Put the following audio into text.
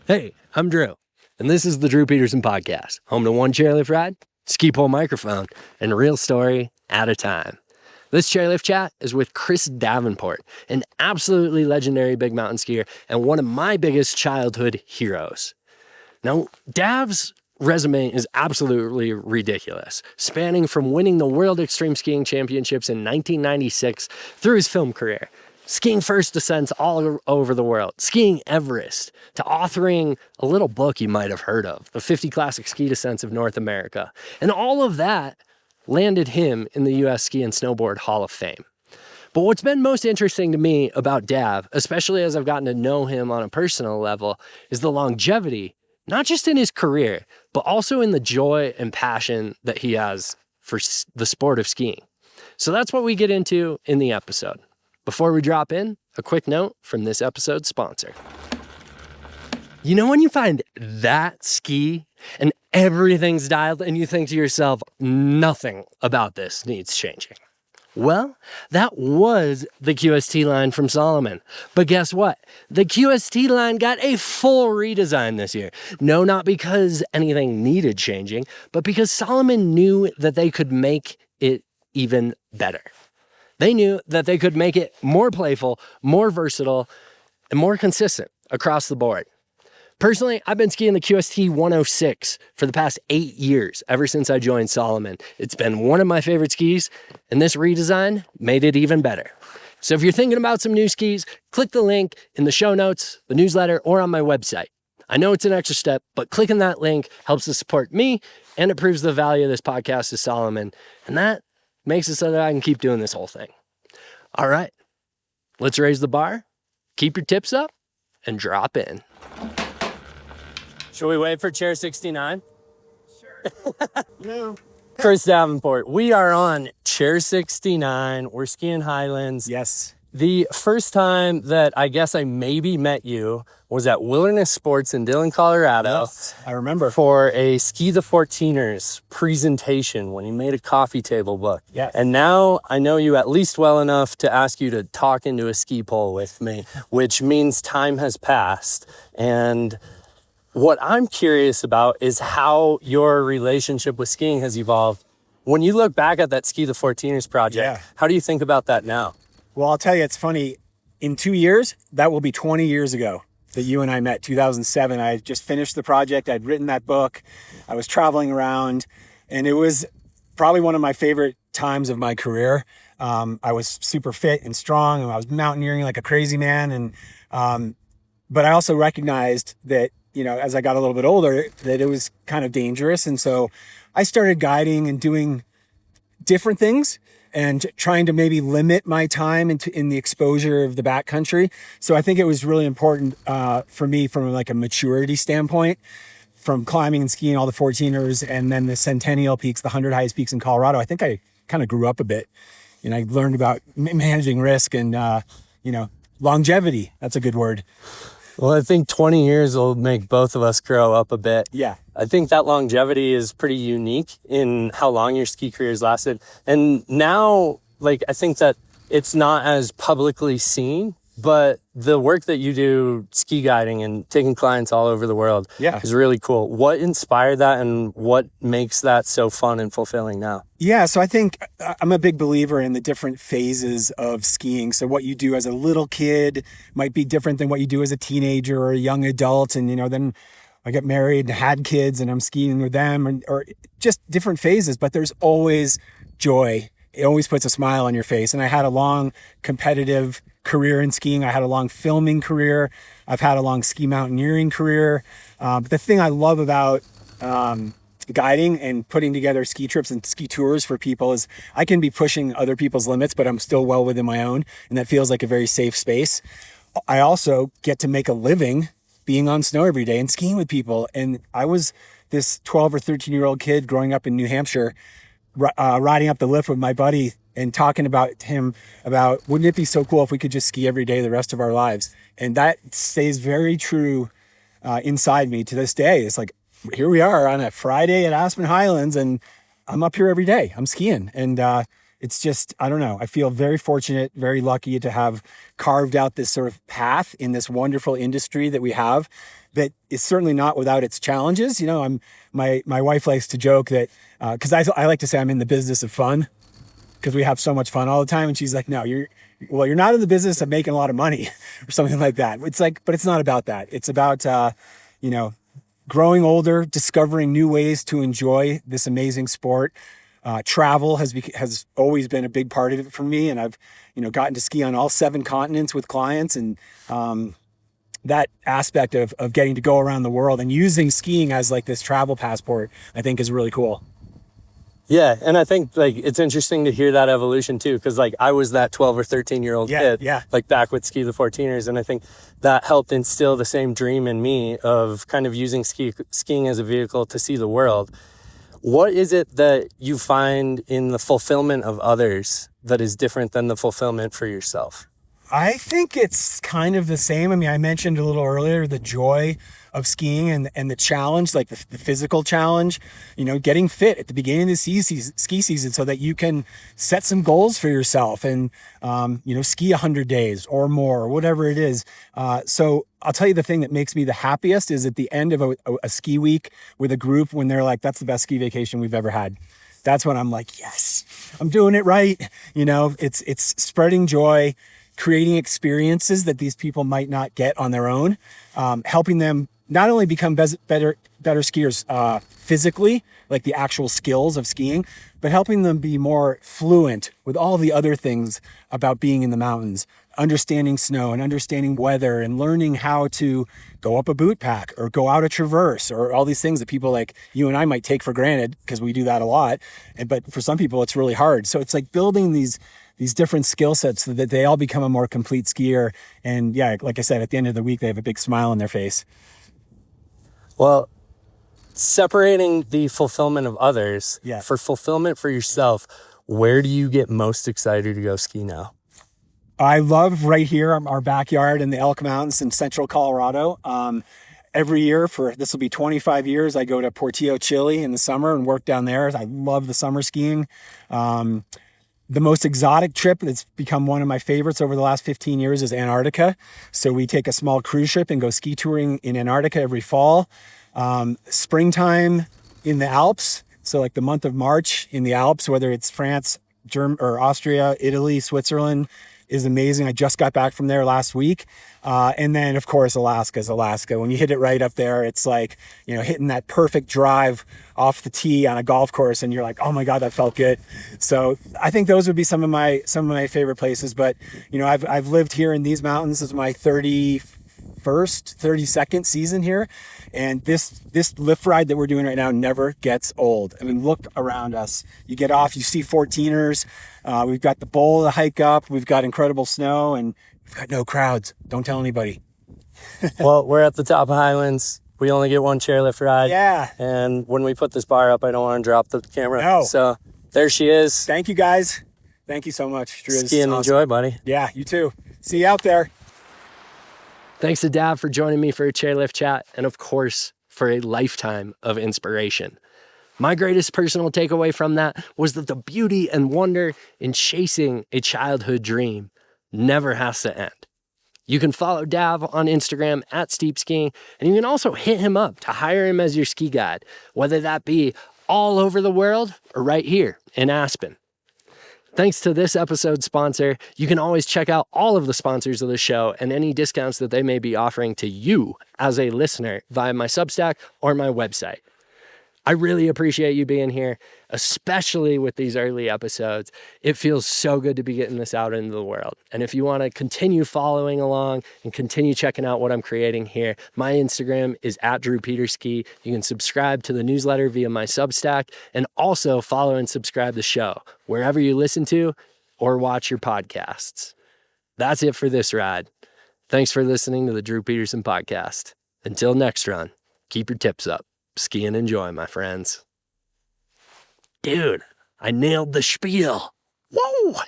Hey, I'm Drew, and this is the Drew Petersen Podcast, home to one chairlift ride, ski pole microphone, and a real story at a time. This chairlift chat is with Chris Davenport, an absolutely legendary big mountain skier and one of my biggest childhood heroes. Now, Dav's resume is absolutely ridiculous, spanning from winning the World Extreme Skiing Championships in 1996 through his film career, skiing first descents all over the world, skiing Everest, to authoring a little book you might have heard of, the 50 Classic Ski Descents of North America. And all of that landed him in the U.S. Ski and Snowboard Hall of Fame. But what's been most interesting to me about Dav, especially as I've gotten to know him on a personal level, is the longevity, not just in his career, but also in the joy and passion that he has for the sport of skiing. So that's what we get into in the episode. Before we drop in, a quick note from this episode's sponsor. You know when you find that ski and everything's dialed and you think to yourself, nothing about this needs changing? Well, that was the QST line from Salomon. But guess what? The QST line got a full redesign this year. No, not because anything needed changing, but because Salomon knew that they could make it even better. They knew that they could make it more playful, more versatile, and more consistent across the board. Personally, I've been skiing the QST 106 for the past 8 years, ever since I joined Salomon. It's been one of my favorite skis, and this redesign made it even better. So if you're thinking about some new skis, click the link in the show notes, the newsletter, or on my website. I know it's an extra step, but clicking that link helps to support me, and it proves the value of this podcast to Salomon, and that makes it so that I can keep doing this whole thing. All right, let's raise the bar, keep your tips up, and drop in. Should we wait for chair 69? Sure. No. Chris Davenport, we are on chair 69. We're skiing Highlands. Yes. The first time that I guess I maybe met you was at Wilderness Sports in Dillon, Colorado. Yes, I remember. For a Ski the 14ers presentation when you made a coffee table book. Yes. And now I know you at least well enough to ask you to talk into a ski pole with me, which means time has passed. And what I'm curious about is how your relationship with skiing has evolved. When you look back at that Ski the 14ers project, How do you think about that now? Well, I'll tell you, it's funny. In 2 years, that will be 20 years ago that you and I met, 2007. I just finished the project. I'd written that book. I was traveling around, and it was probably one of my favorite times of my career. I was super fit and strong, and I was mountaineering like a crazy man. And but I also recognized that, as I got a little bit older, that it was kind of dangerous. And so I started guiding and doing different things and trying to maybe limit my time in the exposure of the backcountry. So I think it was really important for me from like a maturity standpoint, from climbing and skiing all the 14ers and then the Centennial Peaks, the 100 highest peaks in Colorado. I think I kind of grew up a bit. I learned about managing risk and, longevity. That's a good word. Well, I think 20 years will make both of us grow up a bit. Yeah. I think that longevity is pretty unique in how long your ski career has lasted. And now, I think that it's not as publicly seen, but the work that you do ski guiding and taking clients all over the world is really cool. What inspired that and what makes that so fun and fulfilling now? Yeah, so I think I'm a big believer in the different phases of skiing. So what you do as a little kid might be different than what you do as a teenager or a young adult. And, then I got married and had kids and I'm skiing with them or just different phases, but there's always joy. It always puts a smile on your face. And I had a long competitive career in skiing. I had a long filming career. I've had a long ski mountaineering career. But the thing I love about guiding and putting together ski trips and ski tours for people is I can be pushing other people's limits, but I'm still well within my own. And that feels like a very safe space. I also get to make a living being on snow every day and skiing with people. And I was this 12 or 13-year-old kid growing up in New Hampshire, riding up the lift with my buddy and talking about wouldn't it be so cool if we could just ski every day the rest of our lives? And that stays very true inside me to this day. It's like, here we are on a Friday at Aspen Highlands and I'm up here every day. I'm skiing. And it's just, I don't know. I feel very fortunate, very lucky to have carved out this sort of path in this wonderful industry that we have that is certainly not without its challenges. You know, my wife likes to joke that, cause I like to say I'm in the business of fun because we have so much fun all the time. And she's like, no, you're not in the business of making a lot of money or something like that. It's like, but it's not about that. It's about, you know, growing older, discovering new ways to enjoy this amazing sport. Travel has always been a big part of it for me. And I've, you know, gotten to ski on all 7 continents with clients, and, that aspect of getting to go around the world and using skiing as like this travel passport, I think is really cool. Yeah. And I think like it's interesting to hear that evolution too, because like I was that 12 or 13-year-old kid, like back with Ski the 14ers. And I think that helped instill the same dream in me of kind of using skiing as a vehicle to see the world. What is it that you find in the fulfillment of others that is different than the fulfillment for yourself? I think it's kind of the same. I mean, I mentioned a little earlier the joy of skiing and the challenge, like the physical challenge, you know, getting fit at the beginning of the ski season so that you can set some goals for yourself and, you know, ski 100 days or more, or whatever it is. So I'll tell you the thing that makes me the happiest is at the end of a ski week with a group when they're like, that's the best ski vacation we've ever had. That's when I'm like, yes, I'm doing it right. You know, it's spreading joy, creating experiences that these people might not get on their own, helping them not only become better skiers physically, like the actual skills of skiing, but helping them be more fluent with all the other things about being in the mountains, understanding snow and understanding weather and learning how to go up a boot pack or go out a traverse or all these things that people like you and I might take for granted because we do that a lot. But for some people, it's really hard. So it's like building these different skill sets so that they all become a more complete skier. And yeah, like I said, at the end of the week, they have a big smile on their face. Well, separating the fulfillment of others, Yeah. for fulfillment for yourself, where do you get most excited to go ski now? I love right here, our backyard in the Elk Mountains in central Colorado. Every year this will be 25 years, I go to Portillo, Chile in the summer and work down there. I love the summer skiing. The most exotic trip that's become one of my favorites over the last 15 years is Antarctica. So we take a small cruise ship and go ski touring in Antarctica every fall. Springtime in the Alps. So like the month of March in the Alps, whether it's France, Germany, or Austria, Italy, Switzerland, is amazing. I just got back from there last week. And then of course, Alaska. When you hit it right up there, it's like, you know, hitting that perfect drive off the tee on a golf course. And you're like, oh my God, that felt good. So I think those would be some of my favorite places. But, you know, I've lived here in these mountains. This is my 32nd season here. And this lift ride that we're doing right now never gets old. I mean, look around us. You get off, you see 14ers. We've got the bowl to hike up. We've got incredible snow and we've got no crowds. Don't tell anybody. Well, we're at the top of Highlands. We only get one chairlift ride. Yeah. And when we put this bar up, I don't want to drop the camera. No. So there she is. Thank you guys. Thank you so much, Drew. Ski and enjoy, buddy. Yeah, you too. See you out there. Thanks to Dav for joining me for a chairlift chat, and of course, for a lifetime of inspiration. My greatest personal takeaway from that was that the beauty and wonder in chasing a childhood dream never has to end. You can follow Dav on Instagram at Steep Skiing, and you can also hit him up to hire him as your ski guide, whether that be all over the world or right here in Aspen. Thanks to this episode's sponsor. You can always check out all of the sponsors of the show and any discounts that they may be offering to you as a listener via my Substack or my website. I really appreciate you being here, especially with these early episodes. It feels so good to be getting this out into the world. And if you want to continue following along and continue checking out what I'm creating here, my Instagram is @DrewPeterski. You can subscribe to the newsletter via my Substack and also follow and subscribe the show wherever you listen to or watch your podcasts. That's it for this ride. Thanks for listening to the Drew Petersen podcast. Until next run, keep your tips up. Ski and enjoy, my friends. Dude, I nailed the spiel. Whoa!